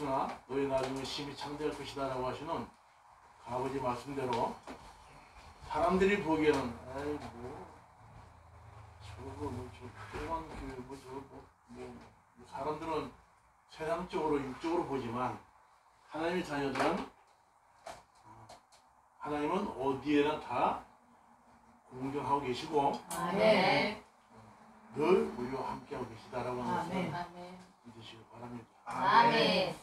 것이나 너희 나중에 심히 창대할 것이다 라고 하시는 아버지 말씀대로 사람들이 보기에는 에이 뭐 저거 저 조그만 교회 뭐 사람들은 세상적으로 육적으로 보지만 하나님의 자녀들은 하나님은 어디에나 다 공경하고 계시고 아멘. 늘 우리와 함께하고 계시다라고 하는 것을 믿으시기 바랍니다. 아멘.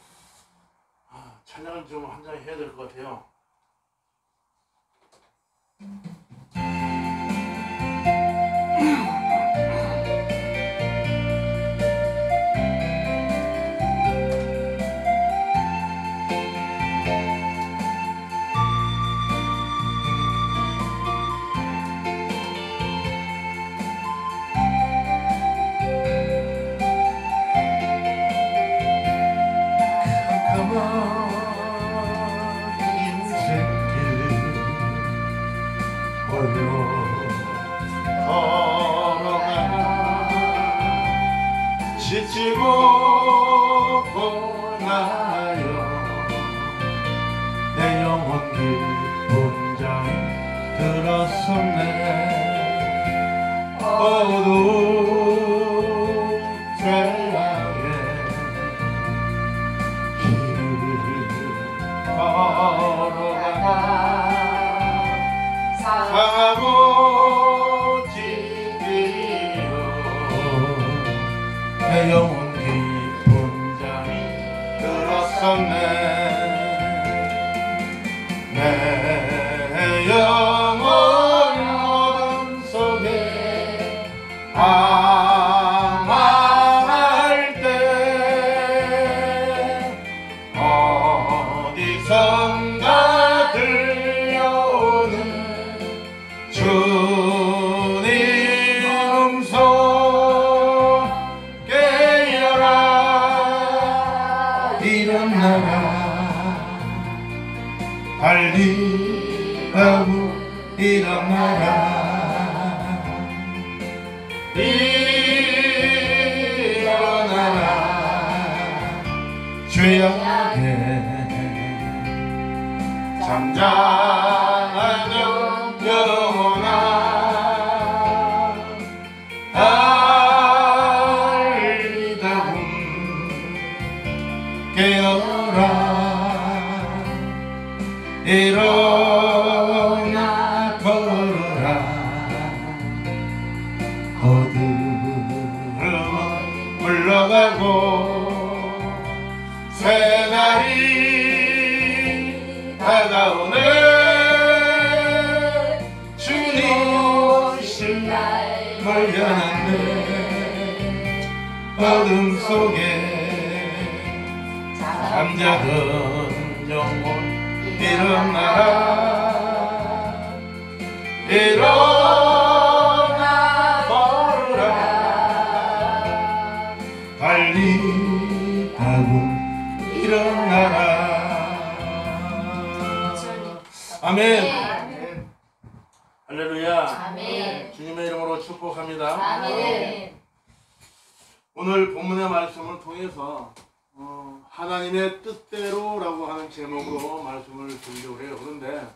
찬양을 좀 한 장 해야 될 것 같아요. 지치고 고나요 내 영혼 깊은 잠 들었었네 어두운 세상에 길을 걸어가다 상하고 찢기어 내 영혼 깊은 잠이 들었었네 내 영혼 어둠 속에 방황할 때 어디선가 들려오는 주님 음성 깨어라 일어나라 달리라고 일어나라 일어나라 죄악에 잠잠하던 영혼아 달리다 봄 깨어라 일어나 걸어라 어두움은 물러가고 새날이 다가오네 주님 오실 날 멀려났네 어둠 속에 잠자던 영혼 일어나라 일어나 걸어라 달리다고 일어나라 아멘. 할렐루야. 아멘. 주님의 이름으로 축복합니다. 아멘. 오늘 본문의 말씀을 통해서 하나님의 뜻대로라고 하는 제목으로 말씀을 드리려고 해요. 그런데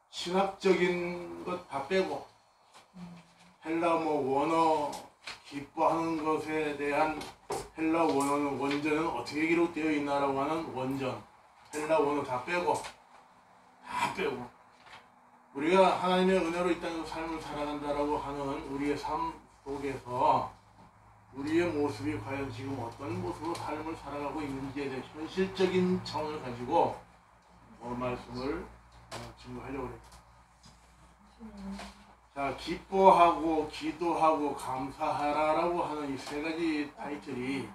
신학적인 것 다 빼고 헬라어 원어 기뻐하는 것에 대한 헬라어 원전은 어떻게 기록되어 있나라고 하는 원전 헬라어 원어 다 빼고 우리가 하나님의 은혜로 이 땅에서 삶을 살아간다라고 하는 우리의 삶 속에서 우리의 모습이 과연 지금 어떤 모습으로 삶을 살아가고 있는지에 대한 현실적인 차원을 가지고 말씀을 증거하려고 해요. 자, 기뻐하고 기도하고 감사하라라고 하는 이 세 가지 타이틀이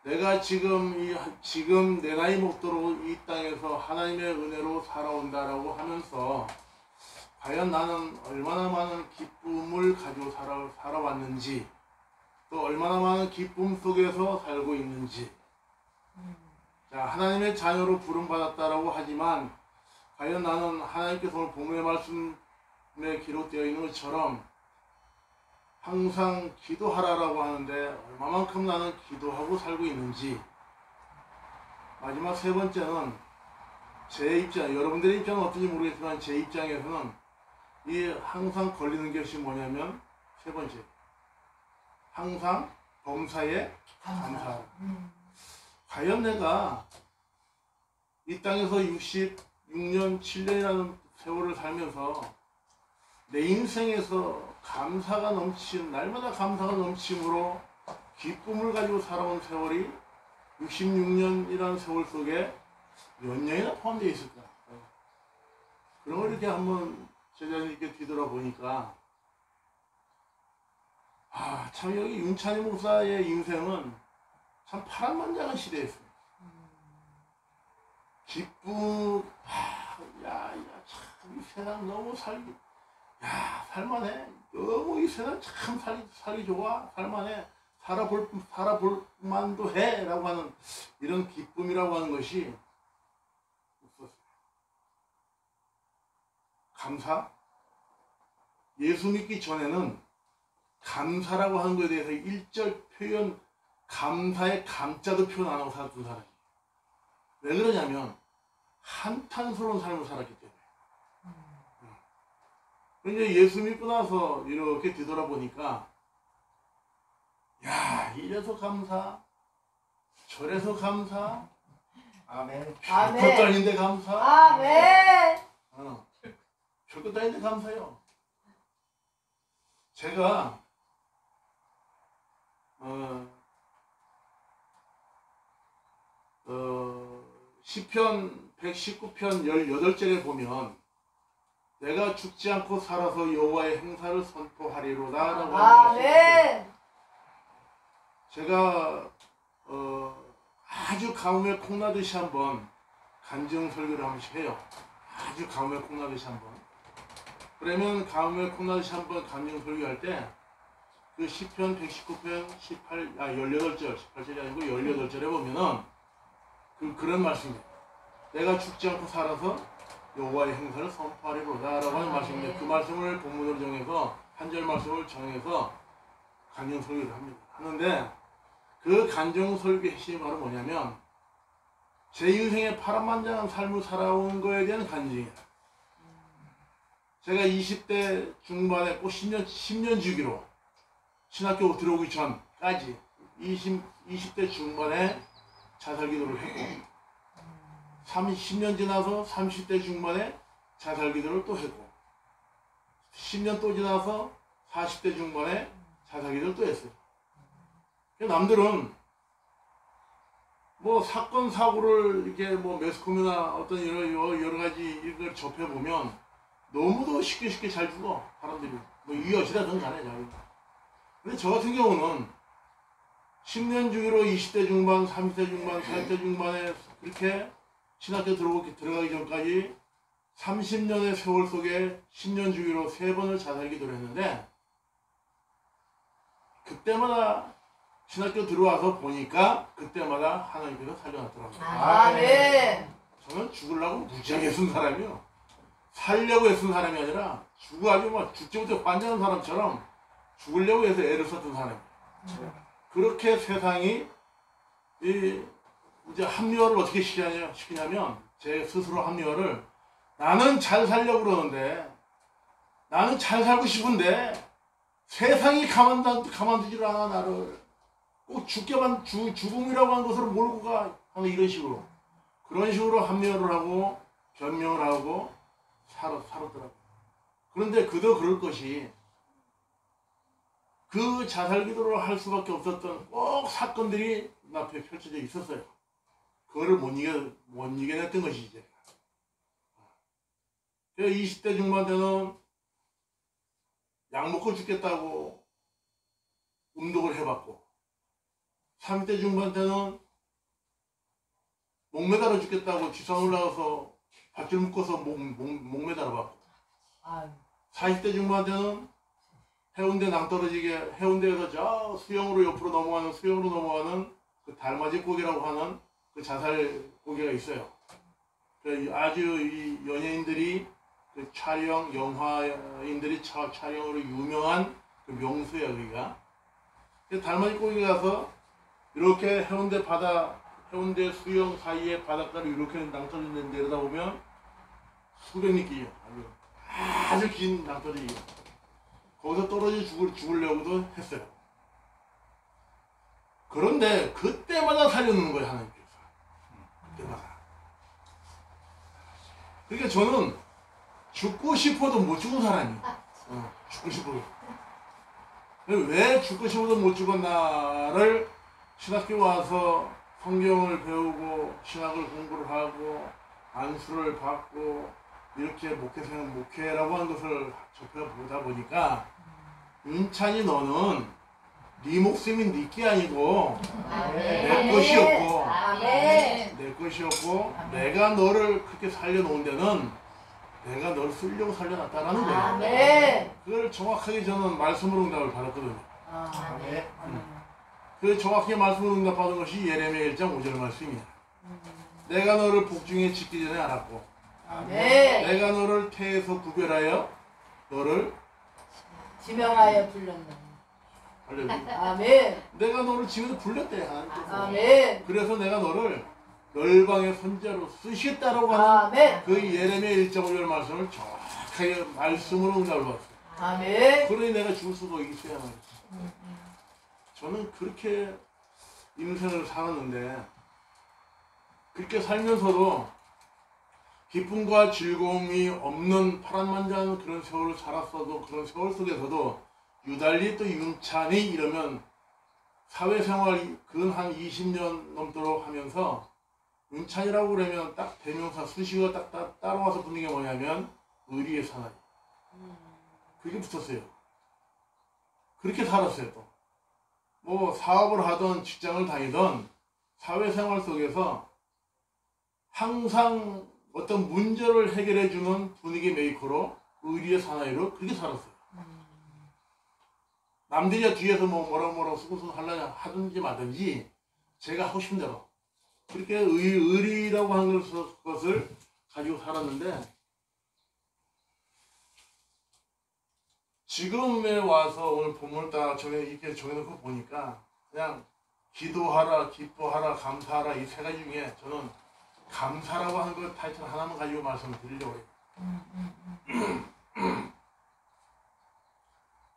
내가 지금 내 나이 먹도록 이 땅에서 하나님의 은혜로 살아온다라고 하면서 과연 나는 얼마나 많은 기쁨을 가지고 살아왔는지 또 얼마나 많은 기쁨 속에서 살고 있는지 자, 하나님의 자녀로 부름받았다라고 하지만 과연 나는 하나님께서 오늘 본문의 말씀에 기록되어 있는 것처럼 항상 기도하라라고 하는데 얼마만큼 나는 기도하고 살고 있는지. 마지막 세 번째는 제 입장, 여러분들의 입장은 어떤지 모르겠지만 제 입장에서는 이 항상 걸리는 것이 뭐냐면 세 번째, 항상 범사에 감사. 과연 내가 이 땅에서 66년, 7년이라는 세월을 살면서 내 인생에서 감사가 넘친, 날마다 감사가 넘침으로 기쁨을 가지고 살아온 세월이 66년이라는 세월 속에 몇 년이나 포함되어 있을까? 그런 걸 이렇게 한번 제자님께 뒤돌아보니까 참 여기 윤찬희 목사의 인생은 참 파란만장한 시대였어요. 기쁨, 참 이 세상 너무 살만해. 너무 이 세상 참 살기 좋아. 살만해. 살아볼 만도 해. 라고 하는 이런 기쁨이라고 하는 것이 없었어요. 감사? 예수 믿기 전에는 감사라고 하는 것에 대해서 일절 표현, 감사의 감자도 표현 안 하고 살았던 사람이에요. 왜 그러냐면 한탄스러운 삶을 살았기 때문에. 이제 예수 믿고 나서 이렇게 뒤돌아보니까 이래서 감사, 저래서 감사, 아멘. 별것도 아닌데 감사, 아멘. 별것도 아닌데 감사요. 제가 시편 119편 18절에 보면 내가 죽지 않고 살아서 여호와의 행사를 선포하리로다 라고 하는 것이 아멘. 제가 아주 가뭄에 콩나듯이 한번 간증 설교를 한 번씩 해요. 아주 가뭄에 콩나듯이 한번. 그러면 가뭄에 콩나듯이 한번 간증 설교할 때 그 시편 119편 18절 18절이 아니고 18절에 보면은 그런 말씀이에요. 내가 죽지 않고 살아서 여호와의 행사를 선포하리로다 라고 하는 말씀인데, 그 말씀을 본문으로 정해서 한 절 말씀을 정해서 간증 설교를 합니다. 하는데 그 간증 설교의 핵심이 바로 뭐냐면 제 인생의 파란만장한 삶을 살아온 거에 대한 간증이에요. 제가 20대 중반에 꼭 10년 주기로 신학교 들어오기 전까지 20대 중반에 자살기도를 했고, 10년 지나서 30대 중반에 자살기도를 또 했고, 10년 또 지나서 40대 중반에 자살기도를 또 했어요. 남들은 뭐 사건 사고를 이렇게 뭐 매스컴이나 어떤 여러 가지 이걸 접해보면 너무도 쉽게 잘 죽어 사람들이. 뭐 이어지라든 간에 잘. 근데 저 같은 경우는 10년 주기로 20대 중반, 30대 중반, 40대 중반에 그렇게 신학교 들어가기 전까지 30년의 세월 속에 10년 주기로 3번을 자살기도를 했는데, 그때마다 신학교 들어와서 보니까 그때마다 하나님께서 살려놨더라고요. 아멘. 저는 죽으려고 무지하게 애쓴 사람이요. 살려고 애쓴 사람이 아니라 아주 막 죽지 못해 환장한 사람처럼 죽으려고 해서 애를 썼던 사람이에요. 그렇게 세상이 이제 합리화를 어떻게 시키냐면 제 스스로 합리화를, 나는 잘 살려고 그러는데, 나는 잘 살고 싶은데 세상이 가만두질 않아. 나를 꼭 죽음이라고 하는 것으로 몰고 가 하는 이런 식으로, 그런 식으로 합리화를 하고 변명을 하고 살았더라고요. 그런데 그도 그럴 것이, 그 자살기도를 할 수밖에 없었던 꼭 사건들이 눈앞에 펼쳐져 있었어요. 그거를 못 이겨냈던 것이지. 20대 중반 때는 약 먹고 죽겠다고 운동을 해봤고, 30대 중반 때는 목매달아 죽겠다고 지상 올라가서 밧줄 묶어서 목매달아 봤고, 40대 중반 때는 해운대 낭떠러지게 해운대에서 저 수영으로 넘어가는 그 달맞이 고개라고 하는 그 자살 고개가 있어요. 아주 이 연예인들이 그 영화인들이 촬영으로 유명한 그 명수야 여기가. 달맞이 고기 가서 이렇게 해운대 바다, 해운대 수영 사이에 바닷가를 이렇게 낭떠러지는 내려다 보면 수백 미끼요. 아주 긴 낭떠러지. 거기서 떨어져 죽으려고도 했어요. 그런데 그때마다 살려놓는 거예요, 하나님께서. 그때마다. 그러니까 저는 죽고 싶어도 못 죽은 사람이에요. 죽고 싶어도. 왜 죽고 싶어도 못 죽었나를 신학교 와서 성경을 배우고 신학을 공부를 하고 안수를 받고 이렇게 목회라고 하는 것을 접해보다 보니까 윤찬이 너는 네 목숨이 네게 아니고 내 것이었고 내 것이었고 내가 너를 그렇게 살려놓은 데는 내가 너를 쓰려고 살려놨다라는 거예요. 그걸 정확하게 저는 말씀으로 응답을 받았거든요. 그 정확히 말씀으로 응답받은 것이 예레미야 1장 5절 말씀이야. 내가 너를 복중에 짓기 전에 알았고 내가 너를 태에서 구별하여 너를 지명하여 불렀노니. 아멘. 내가 너를 지금도 불렀대 하나님께서. 아멘. 그래서 내가 너를 열방의 선지자로 쓰시겠다라고 하는 그 예레미야 1장 5절 말씀을 정확하게 말씀으로 응답을 받았어요. 아멘. 그러니 내가 죽을 수도 있어야 말이죠. 저는 그렇게 인생을 살았는데 그렇게 살면서도 기쁨과 즐거움이 없는 파란만장한 그런 세월을 살았어도 그런 세월 속에서도 유달리 또 윤찬이 이러면 사회생활 근 한 20년 넘도록 하면서 윤찬이라고 그러면 딱 대명사 수식어가 딱 따라와서 붙는 게 뭐냐면 의리의 사나이. 그게 붙었어요. 그렇게 살았어요. 또 뭐 사업을 하던 직장을 다니던 사회생활 속에서 항상 어떤 문제를 해결해주는 분위기 메이커로 의리의 사나이로 그렇게 살았어요. 남들이 뒤에서 뭐라고 수고수고 하든지 마든지 제가 하고 싶은 대로 그렇게 의리라고 하는 것을 가지고 살았는데 지금에 와서 오늘 본문을 딱 이렇게 정해놓고 보니까 그냥 기도하라, 기뻐하라, 감사하라 이 세 가지 중에 저는 감사라고 하는 그 타이틀 하나만 가지고 말씀을 드리려고 해요.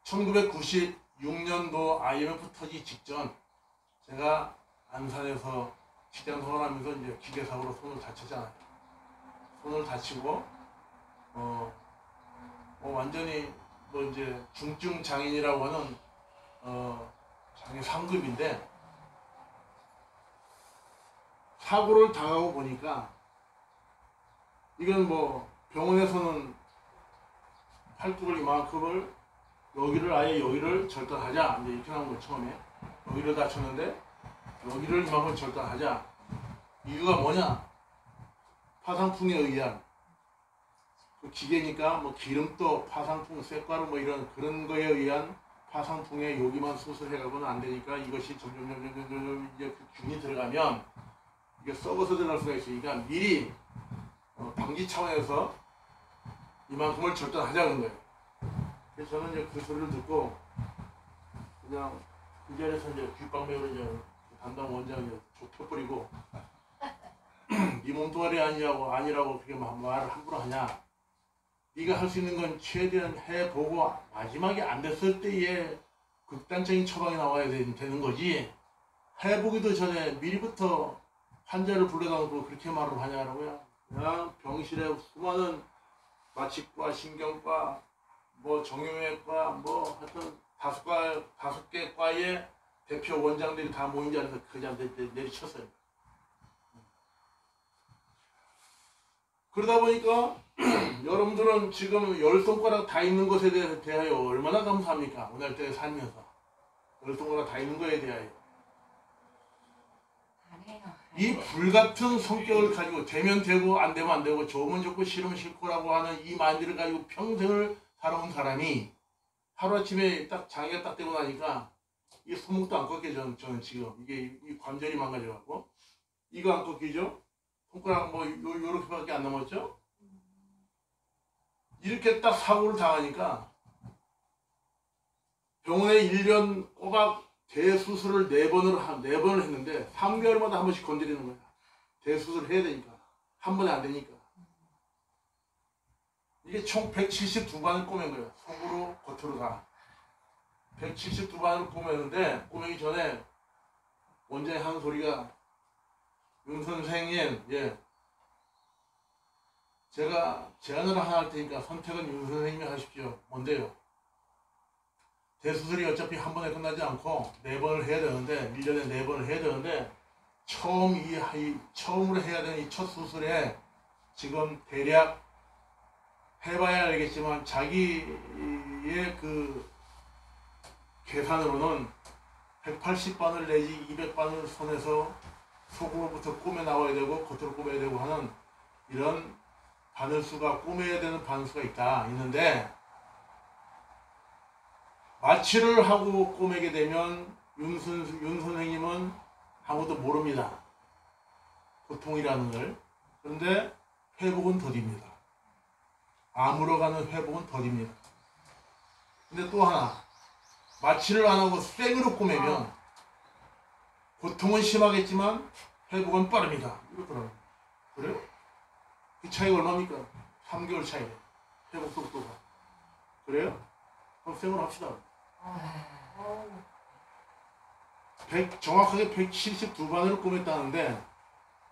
1996년도 IMF 터지기 직전 제가 안산에서 직장 생활하면서 이제 기계사고로 손을 다쳤잖아요. 손을 다치고 완전히 뭐 이제 중증 장애인이라고 하는 장애 상급인데 사고를 당하고 보니까 이건 뭐 병원에서는 팔뚝을 이만큼을 여기를 절단하자 이제 이렇게 나온 거예요. 처음에 여기를 다쳤는데 여기를 이만큼 절단하자. 이유가 뭐냐? 파상풍에 의한 그 기계니까 뭐 기름도 파상풍, 쇳가루 뭐 이런 그런 거에 의한 파상풍에 여기만 수술해가고는 안 되니까 이것이 점점 이제 그 균이 들어가면 이게 썩어서 들어갈 수가 있어요. 그러니까 미리 방지 차원에서 이만큼을 절단하자는 거예요. 그래서 저는 이제 그 소리를 듣고 그냥 그 자리에서 이제 귓방명으로 이제 담당 원장이 좁혀버리고 네 몸뚱아리 아니라고 그렇게 말을 함부로 하냐. 네가 할 수 있는 건 최대한 해보고 마지막에 안 됐을 때에 극단적인 처방이 나와야 되는 거지. 해보기도 전에 미리부터 환자를 불러다 놓고 그렇게 말을 하냐라고요. 그냥 병실에 수많은 마취과, 신경과, 뭐 정형외과, 뭐 하여튼 다섯 개 과의 대표 원장들이 다 모인 자리에서 그 자리에 내리쳤어요. 그러다 보니까 여러분들은 지금 열 손가락 다 있는 것에 대하여 얼마나 감사합니까? 오늘 때 살면서 열 손가락 다 있는 것에 대하여 이 불같은 성격을 가지고 되면 되고 안 되면 안 되고 좋으면 좋고 싫으면 싫고라고 하는 이 마인드를 가지고 평생을 살아온 사람이 하루아침에 딱 장애가 딱 되고 나니까 이 손목도 안 꺾여져. 저는 지금 이게 이 관절이 망가져갖고 이거 안 꺾이죠? 손가락 뭐 요렇게밖에 안 남았죠? 이렇게 딱 사고를 당하니까 병원에 1년 꼬박 대수술을 4번을 했는데 3개월마다 한 번씩 건드리는 거야. 대수술을 해야 되니까. 한 번에 안 되니까. 이게 총 172반을 꼬맨 거예요. 속으로 겉으로 다. 172반을 꼬매는데 꼬매기 전에 원장이 하는 소리가 윤 선생님, 예, 제가 제안을 하나 할 테니까 선택은 윤 선생님이 하십시오. 뭔데요? 대수술이 어차피 한 번에 끝나지 않고 4번을 해야 되는데 1년에 4번을 해야 되는데 처음으로 해야 되는 이 첫 수술에 지금 대략 해봐야 알겠지만 자기의 그 계산으로는 180반을 내지 200반을 손에서 속으로부터 꼬매 나와야 되고 겉으로 꼬매야 되고 하는 이런 바늘수가 꼬매야 되는 바늘수가 있는데 마취를 하고 꼬매게 되면 윤 선생님은 아무도 모릅니다. 고통이라는 걸. 그런데 회복은 더딥니다. 암으로 가는 회복은 더딥니다. 근데 또 하나, 마취를 안 하고 생으로 꼬매면 고통은 심하겠지만 회복은 빠릅니다. 이렇더라고요. 그래요? 이 차이가 얼마입니까? 3개월 차이. 회복 속도가. 그래요? 그럼 생으로 합시다. 정확하게 172반을 꼬맸다는데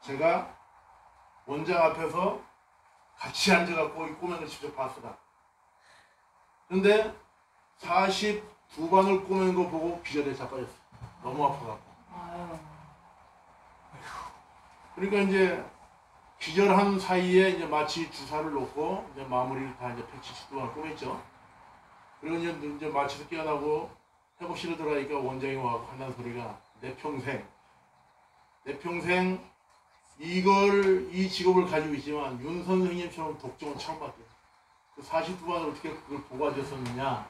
제가 원장 앞에서 같이 앉아갖고 이 꼬맨 걸 직접 봤어요. 그런데 42반을 꼬맨 거 보고 기절에 자빠졌어. 너무 아파갖고. 그러니까 이제 기절한 사이에 이제 마취 주사를 놓고 이제 마무리를 다 이제 172반을 꼬맸죠. 그리고 이제 마취도 깨어나고 회복실에 들어가니까 원장이 와서 한다는 소리가 내 평생 이 직업을 가지고 있지만 윤 선생님처럼 독종은 처음 봤대요. 그 42반을 어떻게 그걸 보고 앉았었느냐.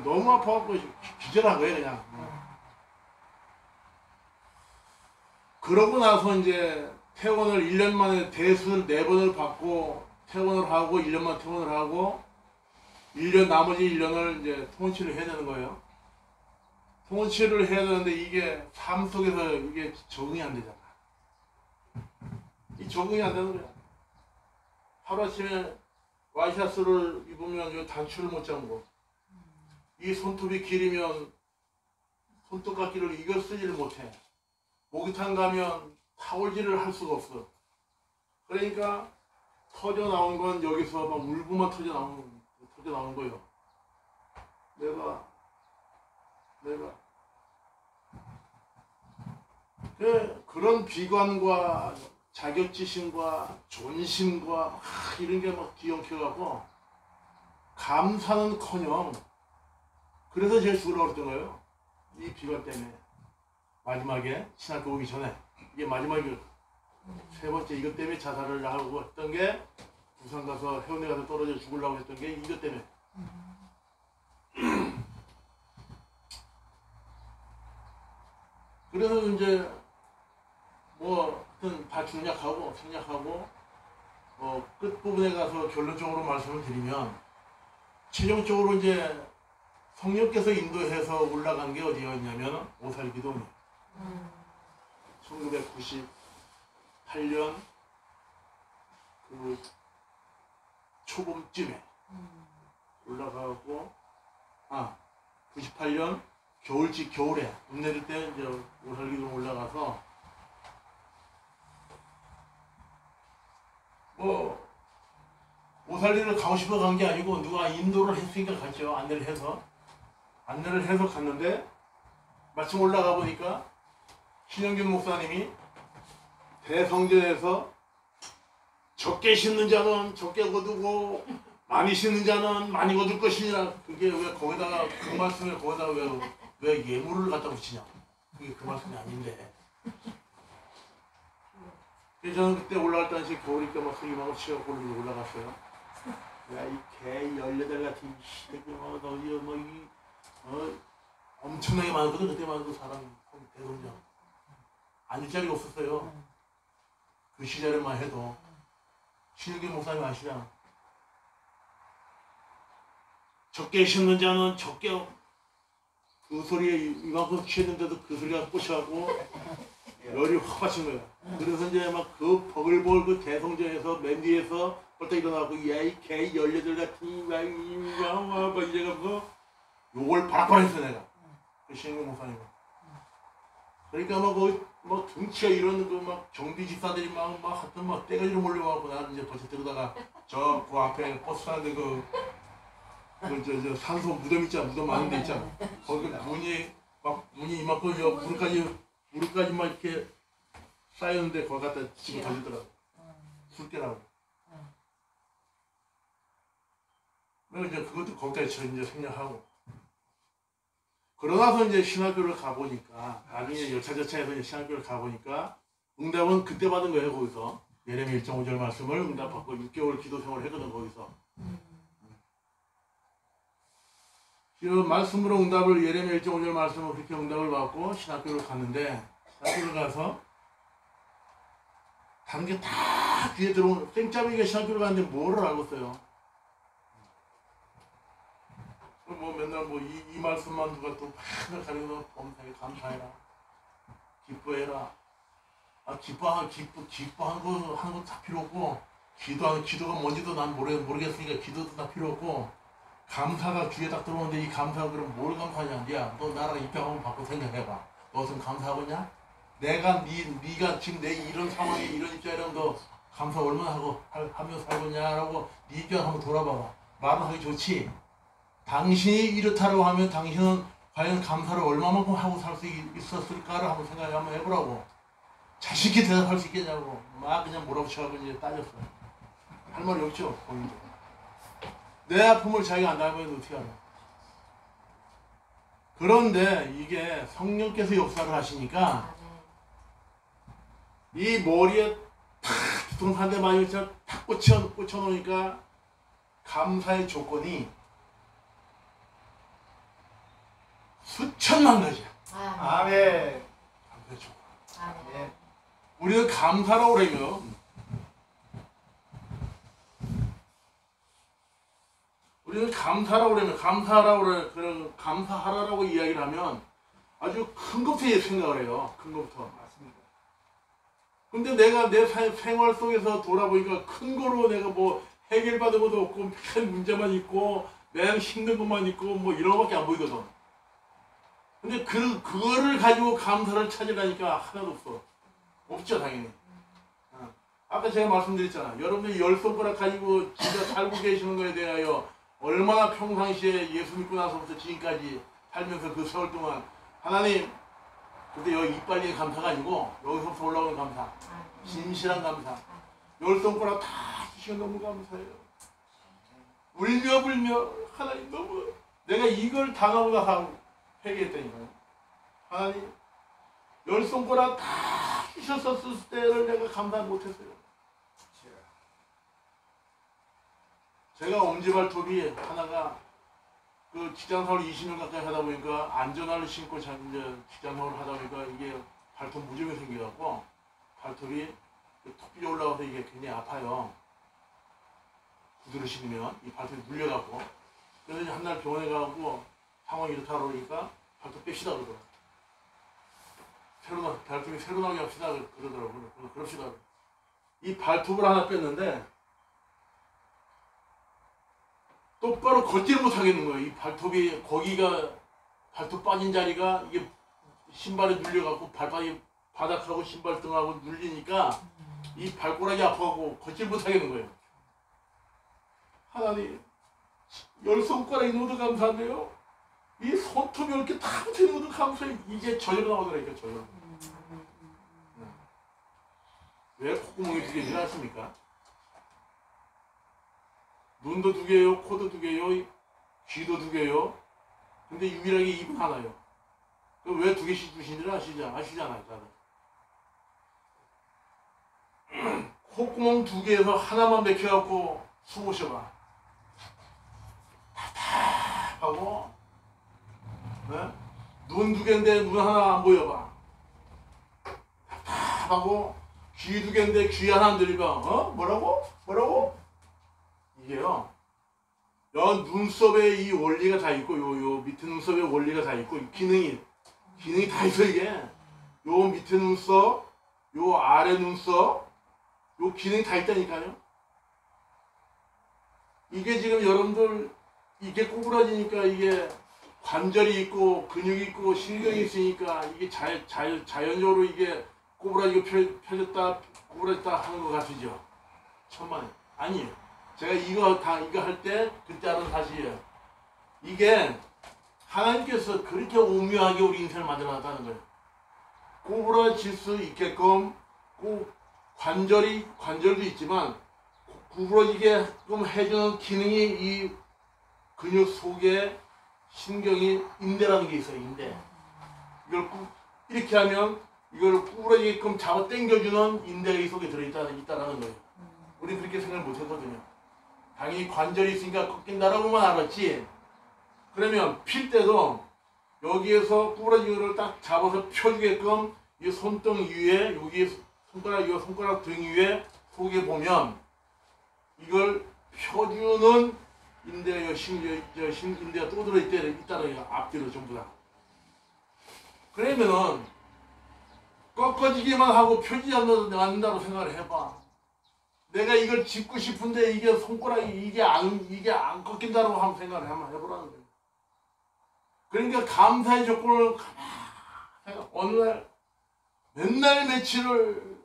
너무 아파갖고 기절한 거예요 그냥. 그러고 나서 이제 퇴원을 1년 만에 대수술 4번을 받고 퇴원을 하고 1년 만에 퇴원을 하고 나머지 1년을 이제 통원치료를 해야 되는 거예요. 통원치료를 해야 되는데 이게 삶 속에서 이게 적응이 안 되잖아. 이 적응이 안 되는 거야. 하루아침에 와이셔츠를 입으면 이 단추를 못 잠고, 이 손톱이 길이면 손톱깎이를 이걸 쓰지를 못해. 목욕탕 가면 타올질을 할 수가 없어. 그러니까 터져 나온 건 여기서 막 울고만 터져 나온 거예요. 내가 그런 비관과 자격지심과 존심과 이런 게 막 뒤엉켜갖고 감사는커녕 그래서 제가 죽으려고 그랬던 거예요. 이 비관 때문에. 마지막에 신학교 오기 전에 이게 마지막에 세 번째 이것 때문에 자살을 하고 했던 게 부산 가서 해운대 가서 떨어져 죽으려고 했던 게 이것 때문에. 그래서 이제 뭐 하여튼 다 중약하고 생략하고 끝부분에 가서 결론적으로 말씀을 드리면 최종적으로 이제 성령께서 인도해서 올라간 게 어디였냐면 오살기동이에요. 1998년 그 초봄쯤에 올라가고 98년 겨울에 눈 내릴 때 이제 오살기동 올라가서 뭐 오살기를 가고 싶어 간 게 아니고 누가 인도를 했으니까 갔죠. 안내를 해서 갔는데 마침 올라가 보니까 신영균 목사님이 대성전에서 적게 심는 자는 적게 거두고 많이 심는 자는 많이 거둘 것이니라. 그게 왜 거기다가 그 말씀을 거기다가 왜 예물을 갖다 붙이냐. 그게 그 말씀이 아닌데. 그래서 저는 그때 올라갈 당시에 겨울이니까 막 소리만 치고 올라갔어요. 야, 이 개 18 같은 이 새끼 엄청나게 많거든. 그때만 해도 사람 대성전 앉을 자리가 없었어요. 그 시절에만 해도. 신영균 목사님 아시잖아. 적게 심는 자는 적게 그 소리에 이만큼 취했는데도 그 소리가 꽂혀갖고 열이 확 받친 거야. 그래서 이제 막 그 버글버글 그 대성전에서 맨 뒤에서 벌떡 일어나고 야이 개 18 같은 막 이래가면서 욕을 바락바락 했어 내가. 그 신흥 목사님. 그러니까 막 등치가 이런 그 막 정비 집사들이 막 하여튼 막 떼가지로 몰려와갖고 나는 이제 벌써 들어다가 저 그 앞에 버스 타는데 저 산소 무덤 있잖아. 무덤 많은 데 있잖아. 거기 문이 이만큼 무릎까지 막 이렇게 쌓였는데 거기 갖다 집어 던지더라고. 술깨라고. 그래서 이제 그것도 거기까지 이제 생략하고. 그러나서 이제 신학교를 가보니까, 나중에 여차저차해서 이제 신학교를 가보니까, 응답은 그때 받은 거예요, 거기서. 예레미야 1.5절 말씀을 응답받고 6개월 기도 생활을 했거든, 거기서. 그 말씀으로 응답을, 예레미야 1.5절 말씀으로 그렇게 응답을 받고 신학교를 갔는데, 신학교를 가서, 다른 게 다 귀에 들어오는, 땡짜배기가 신학교를 갔는데 뭐를 알고 있어요? 뭐 맨날 뭐 이 말씀만 누가 또 팍 가리고 범사에 감사해라, 기뻐해라. 아 기뻐한 거 다 필요 없고, 기도가 뭔지도 난 모르겠으니까 기도도 다 필요 없고, 감사가 귀에 딱 들어오는데 이 감사가 그럼 뭘 감사하냐? 야, 너 나랑 입장 한번 바꿔 생각해봐. 너 지금 감사하고 있냐? 내가 네가 지금 내 이런 상황에 이런 입장이라면 너 감사 얼마나 하며 살고 있냐라고 네 입장 한번 돌아봐봐. 말은 하기 좋지. 당신이 이렇다고 하면 당신은 과연 감사를 얼마만큼 하고 살 수 있었을까를 한번 생각 한번 해보라고. 자식이 대답할 수 있겠냐고. 막 그냥 몰아붙여가고 이제 따졌어. 할 말이 없죠, 본인도. 내 아픔을 자기가 안 알면 어떻게 알아. 그런데 이게 성령께서 역사를 하시니까 이 머리에 탁 두통한 대 많이 탁 꽂혀놓으니까 감사의 조건이 수천만 가지야. 아멘. 감사의 조건. 아멘. 우리는 감사라고 그러면 감사하라라고 이야기를 하면 아주 큰 것부터 생각을 해요. 큰 것부터. 맞습니다. 근데 내가 내 생활 속에서 돌아보니까 큰 거로 내가 뭐 해결받은 것도 없고 맨 문제만 있고 맨 힘든 것만 있고 뭐 이런 거밖에 안 보이거든. 근데 그거를 가지고 감사를 찾으라니까 하나도 없어. 없죠, 당연히. 아까 제가 말씀드렸잖아. 여러분들이 10손가락 가지고 진짜 살고 계시는 거에 대하여 얼마나 평상시에 예수 믿고 나서부터 지금까지 살면서 그 세월 동안 하나님, 근데 여기 이빨리 감사가 아니고 여기서부터 올라오는 감사, 진실한 감사. 10손가락 다 주시면 너무 감사해요. 울며 하나님 너무 내가 이걸 당하고 나서 회개했다니까요. 하나님 10손가락 다 주셨었을 때를 내가 감당 못했어요. 제가 엄지발톱이 하나가 그 직장생활 20년 가까이 하다 보니까 안전화를 신고 이제 직장생활을 하다 보니까 이게 발톱 무좀이 생겨갖고 발톱이 턱 삐져 올라가서 이게 굉장히 아파요. 구두를 신으면 이 발톱이 눌려갖고. 그래서 이제 한날 병원에 가고 상황이 이렇다 그러니까 발톱 뺍시다 그러더라고요. 발톱이 새로 나게 합시다 그러더라고요. 그럽시다. 이 발톱을 하나 뺐는데 똑바로 걷지를 못하겠는 거예요. 이 발톱이 거기가 발톱 빠진 자리가 이게 신발에 눌려갖고 발바닥이 바닥하고 신발등하고 눌리니까 이 발꼬락이 아파갖고 걷지를 못하겠는 거예요. 하나님 10손가락이 너도 감사한데요. 이 손톱이 이렇게 다 붙어있는 것도 감사해. 이게 저절로 나오더라니까, 저절로. 왜 콧구멍이 2개지 않습니까? 눈도 2개요, 코도 2개요, 귀도 2개요. 근데 유일하게 입은 하나요. 왜 2개씩 주신지는 아시잖아요, 다들. 콧구멍 2개에서 하나만 맥혀갖고 숨 모셔봐. 답답하고, 네? 눈 2개인데 눈 하나 안 보여봐. 답답하고, 귀 2개인데 귀 하나 안 들리봐. 뭐라고? 이게요. 여 눈썹에 이 원리가 다 있고 요 밑에 눈썹에 원리가 다 있고 기능이 다 있어 이게. 요 밑에 눈썹, 요 아래 눈썹, 요 기능이 다 있다니까요. 이게 지금 여러분들 이게 꼬부라지니까 이게 관절이 있고 근육이 있고 신경이 있으니까 이게 자연적으로 이게 꼬부라지고 펴졌다 꼬부라졌다 하는 것 같으죠. 천만에 아니에요. 제가 이거 할 때 그때 하는 사실이에요. 이게 하나님께서 그렇게 오묘하게 우리 인생을 만들어놨다는 거예요. 구부러질 수 있게끔 관절도 있지만 구부러지게끔 해주는 기능이 이 근육 속에 신경이 인대라는 게 있어요. 인대. 이걸 이렇게 하면 이걸 구부러지게끔 잡아 당겨주는 인대가 이 속에 들어있다는 거예요. 우리 그렇게 생각을 못했거든요. 당연히 관절이 있으니까 꺾인다라고만 알았지. 그러면 필 때도 여기에서 구부러진 거를 딱 잡아서 펴주게끔 이 손등 위에 여기 손가락 등 위에 속에 보면 이걸 펴주는 인대가 인대가 또 들어있다는 거예요. 앞뒤로 전부 다. 그러면은 꺾어지기만 하고 펴지지 않는다고 생각을 해봐. 내가 이걸 짚고 싶은데 이게 손가락이 이게 안 꺾인다고 한번 생각을 한번 해보라는 거예요. 그러니까 감사의 조건을 가만히 어느 날 맨날 며칠을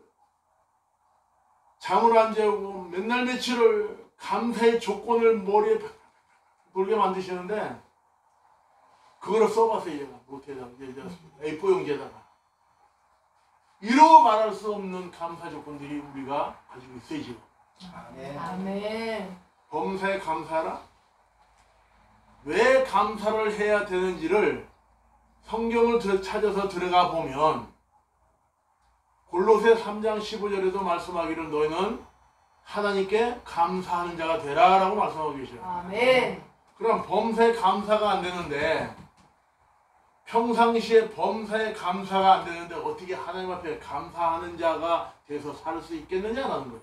잠을 안 자고 맨날 며칠을 감사의 조건을 머리에 돌게 만드시는데 그거를 써봤어요. 얘가 노트에다가 A4 용지에다가 이러고 말할 수 없는 감사 조건들이 우리가 가지고 있어요 지금. 아멘. 아멘. 범사에 감사하라. 왜 감사를 해야 되는지를 성경을 찾아서 들어가 보면 골로새 3장 15절에도 말씀하기를 너희는 하나님께 감사하는 자가 되라 라고 말씀하고 계셔요. 아멘. 그럼 범사에 감사가 안 되는데 평상시에 범사에 감사가 안 되는데 어떻게 하나님 앞에 감사하는 자가 돼서 살 수 있겠느냐라는 거예요.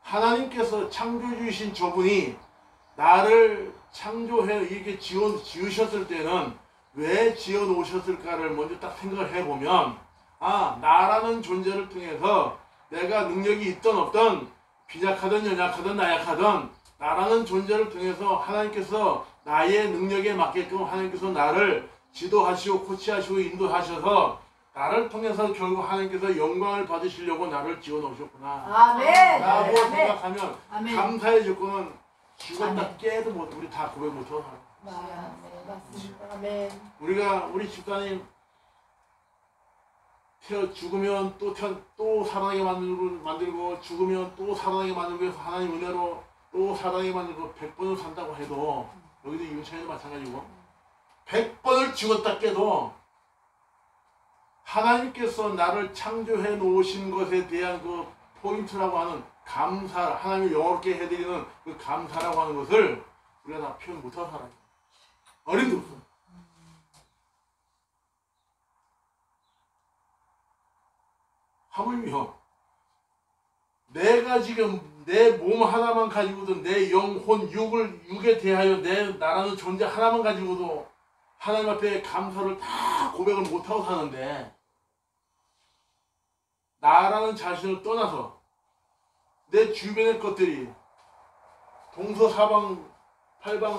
하나님께서 창조해 주신 저분이 나를 창조해 이렇게 지으셨을 때는 왜 지어 놓으셨을까를 먼저 딱 생각을 해보면 나라는 존재를 통해서 내가 능력이 있든 없든 빈약하든 연약하든 나약하든 나라는 존재를 통해서 하나님께서 나의 능력에 맞게끔 하나님께서 나를 지도하시고 코치하시고 인도하셔서 나를 통해서 결국 하나님께서 영광을 받으시려고 나를 지어 놓으셨구나 아멘. 라고 아멘. 생각하면 아멘. 감사의 조건은 죽었다 아멘. 깨도 못 우리 다 고백 못하고 맞습니다. 아멘. 우리 집사님 죽으면 또 살아나게 만들고 죽으면 또 살아나게 만들고 해서 하나님 은혜로 또 살아나게 만들고 100번을 산다고 해도 여기도 이윤찬이도 마찬가지고 100번을 죽었다 깨도 하나님께서 나를 창조해 놓으신 것에 대한 그 포인트라고 하는 감사, 하나님을 영원롭게 해드리는 그 감사라고 하는 것을 우리가 다 표현 못하고 살아요. 어림도 없어. 하물며 내가 지금 내 몸 하나만 가지고도 내 영혼 육에 대하여 내 나라는 존재 하나만 가지고도 하나님 앞에 감사를 다 고백을 못하고 사는데 나라는 자신을 떠나서 내 주변의 것들이 동서사방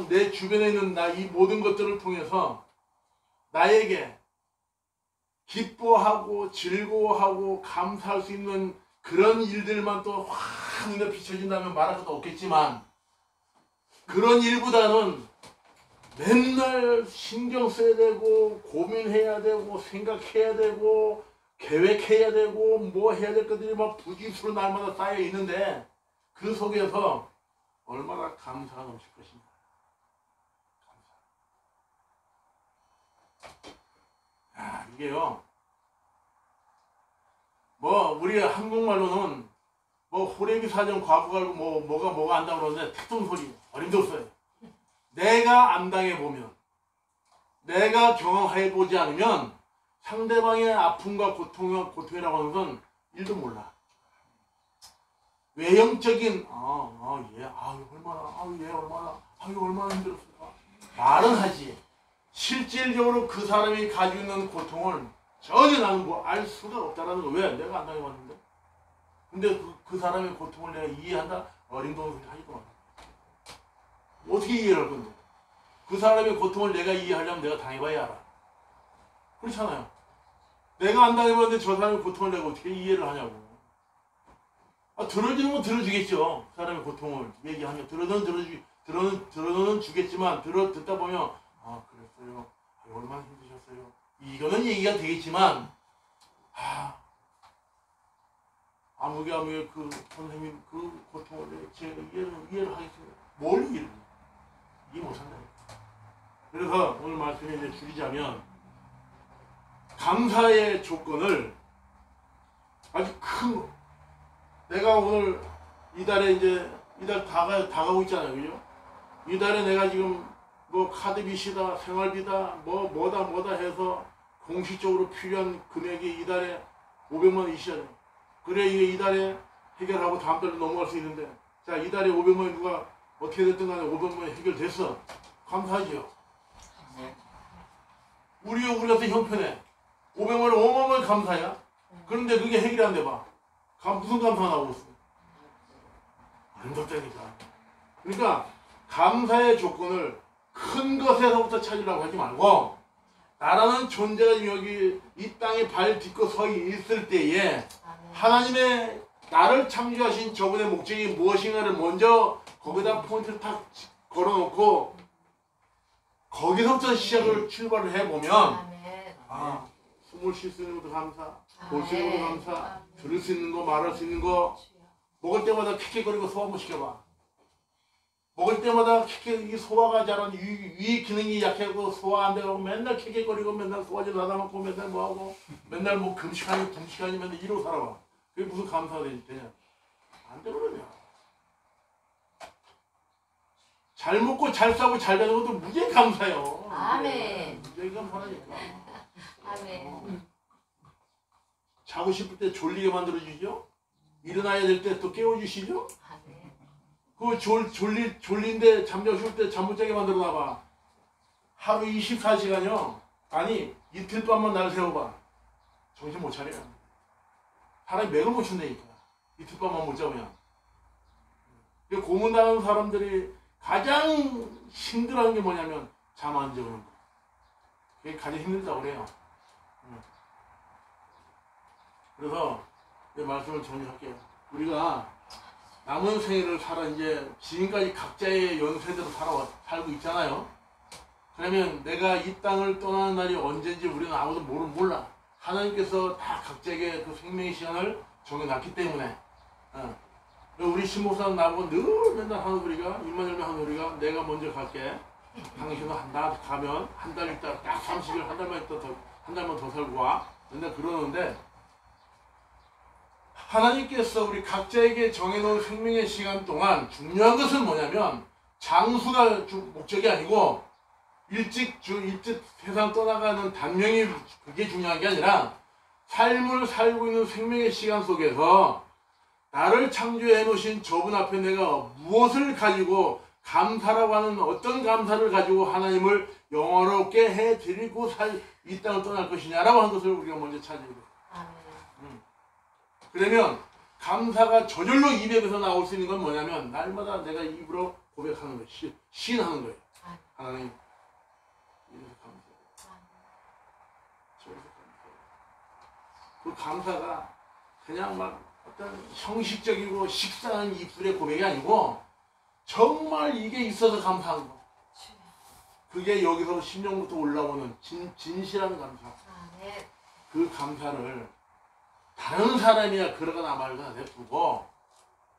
내 주변에 있는 이 모든 것들을 통해서 나에게 기뻐하고 즐거워하고 감사할 수 있는 그런 일들만 또 확 눈에 비춰진다면 말할 것도 없겠지만 그런 일보다는 맨날 신경 써야 되고 고민해야 되고 생각해야 되고 계획해야 되고 뭐 해야 될 것들이 막 부짓수로 날마다 쌓여 있는데 그 속에서 얼마나 감사가 넘칠 것인가. 이게요. 우리 한국말로는 호래비 사정 과부 알고 뭐가 안다고 그러는데 태통 소리 어림도 없어요. 내가 안 당해보면 내가 경험해보지 않으면 상대방의 아픔과 고통이라고 하는 건 일도 몰라. 외형적인 얘 얼마나 힘들었을까 말은 하지 실질적으로 그 사람이 가지고 있는 고통을 전혀 나는 뭐 알 수가 없다라는 거. 왜? 내가 안 당해봤는데. 근데 그 사람의 고통을 내가 이해한다? 어린 동생이 하지도 마. 어떻게 이해를 할 건데? 그 사람의 고통을 내가 이해하려면 내가 당해봐야 알아. 그렇잖아요. 내가 안 당해봤는데 저 사람의 고통을 내가 어떻게 이해를 하냐고. 들어주는 건 들어주겠죠. 그 사람의 고통을 얘기하면 들어는 주겠지만 듣다 보면 그랬어요. 얼마나 힘드셨어요. 이거는 얘기가 되겠지만 아무개 그 선생님 그 고통을 제가 이해를 하겠습니다. 뭘 이해를 이해 못한다니까. 그래서 오늘 말씀에 이제 줄이자면 감사의 조건을 아주 큰 거. 내가 오늘 이달에 이제 이달 다가오고 있잖아요. 그죠? 이달에 내가 지금 뭐 카드빚이다 생활비다 뭐다 해서 공식적으로 필요한 금액이 이달에 500만 원 있어야 돼. 그래 이게 이달에 해결하고 다음 달로 넘어갈 수 있는데 자 이달에 500만 원이 누가 어떻게 됐든 간에 500만 원이 해결됐어. 감사하지요. 우리 같은 형편에 500만 원 어마어마하게 감사야. 그런데 그게 해결이 안 돼 봐. 무슨 감사 나오고 있어. 아름답다니까. 그러니까 감사의 조건을 큰 것에서부터 찾으려고 하지 말고 나라는 존재가 여기 이 땅에 발 딛고 서 있을 때에 하나님의 나를 창조하신 저분의 목적이 무엇인가를 먼저 거기다 포인트를 탁 걸어놓고 거기서부터 시작을 출발을 해보면 숨을 쉴 수 있는 것도 감사, 볼 수 있는 것도 감사, 들을 수 있는 거, 말할 수 있는 거, 먹을 때마다 킥킥거리고 소화 한번 시켜봐. 먹을 때마다 킥킥 소화가 잘 안 돼. 위 기능이 약해고 소화 안 되고 맨날 킥킥거리고 맨날 소화제 받아 먹고 맨날 뭐하고 맨날 뭐 금식하니 맨날 이러고 살아봐. 그게 무슨 감사가 되냐? 안 되거든요. 잘 먹고 잘 싸고 잘 자는 것도 무지하게 감사해요. 아멘. 무지하게 감사하니까. 아멘. 자고 싶을 때 졸리게 만들어주죠. 일어나야 될 때 또 깨워주시죠. 그 졸린데 잠자고 싶을 때 잠 못 자게 만들어 놔봐. 하루 24시간이요. 아니 이틀 밤만 날 세워봐. 정신 못 차려. 사람이 맥을 못 춘다니까. 이틀 밤만 못 자면. 고문당하는 사람들이 가장 힘들어하는 게 뭐냐면 잠 안 자는 거. 그게 가장 힘들다고 그래요. 그래서 내 말씀을 정리할게요. 우리가 남은 생애를 이제 지금까지 각자의 연세대로 살고 있잖아요. 그러면 내가 이 땅을 떠나는 날이 언제인지 우리는 아무도 몰라. 하나님께서 다 각자에게 그 생명의 시간을 정해놨기 때문에. 우리 신목사는 나보고 늘 맨날 하는 소리가, 입만 열면 하는 소리가, 내가 먼저 갈게. 당신은 가면 한 달 있다, 딱 30일, 한 달만 더 살고 와. 맨날 그러는데, 하나님께서 우리 각자에게 정해놓은 생명의 시간 동안 중요한 것은 뭐냐면, 장수가 목적이 아니고, 일찍 세상 떠나가는 단명이 그게 중요한 게 아니라, 삶을 살고 있는 생명의 시간 속에서 나를 창조해 놓으신 저분 앞에 내가 무엇을 가지고 감사라고 하는 어떤 감사를 가지고 하나님을 영원롭게 해드리고 이 땅을 떠날 것이냐라고 하는 것을 우리가 먼저 찾아야 돼요. 그러면 감사가 저절로 입에서 나올 수 있는 건 뭐냐면 날마다 내가 입으로 고백하는 거예요. 시인하는 거예요. 하나님 이래서 감사해요. 저래서 감사해요. 그 감사가 그냥 막 어떤 형식적이고 식상한 입술의 고백이 아니고 정말 이게 있어서 감사한 거. 그게 여기서 심령부터 올라오는 진실한 감사. 그 감사를 다른 사람이야 그러거나 말거나 내두고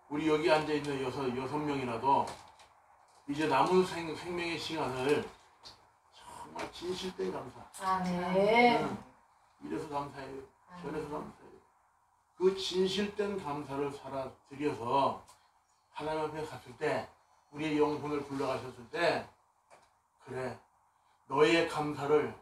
우리 여기 앉아있는 여섯 명이라도 이제 남은 생명의 시간을 정말 진실된 감사. 아멘. 이래서 감사해요. 저래서 감사해요. 그 진실된 감사를 드려서 하나님 앞에 갔을 때 우리의 영혼을 불러가셨을 때 그래 너의 감사를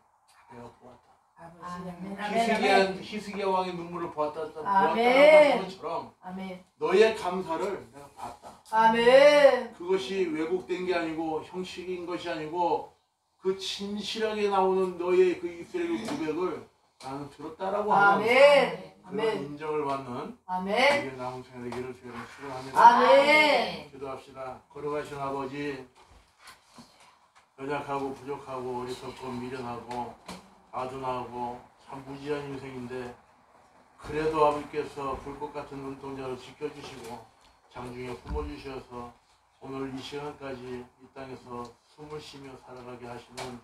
내가 보았다. 아멘. 희스기야 왕의 눈물을 보았다는 아멘. 것처럼 아멘. 너의 감사를 내가 봤다. 아멘. 그것이 왜곡된 게 아니고 형식인 것이 아니고 그 진실하게 나오는 너의 그 입술의 고백을 나는 들었다라고 하는 아멘. 그런 아멘. 인정을 받는 아멘. 우리의 남은 생활 되기를 주여는 축원합니다. 아멘. 기도합시다. 걸어가신 아버지, 연약하고 부족하고 어리석고 미련하고 아둔하고 참 무지한 인생인데 그래도 아버지께서 불꽃 같은 눈동자를 지켜주시고 장중에 품어주셔서 오늘 이 시간까지 이 땅에서 숨을 쉬며 살아가게 하시는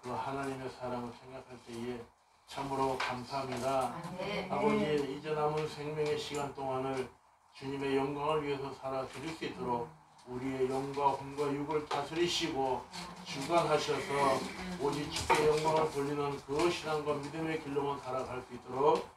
그 하나님의 사랑을 생각할 때에 참으로 감사합니다. 아멘. 아버지, 이제 남은 생명의 시간 동안을 주님의 영광을 위해서 살아 드릴 수 있도록 우리의 영과 혼과 육을 다스리시고 주관하셔서 오직 주께 영광을 돌리는 그 신앙과 믿음의 길로만 살아갈 수 있도록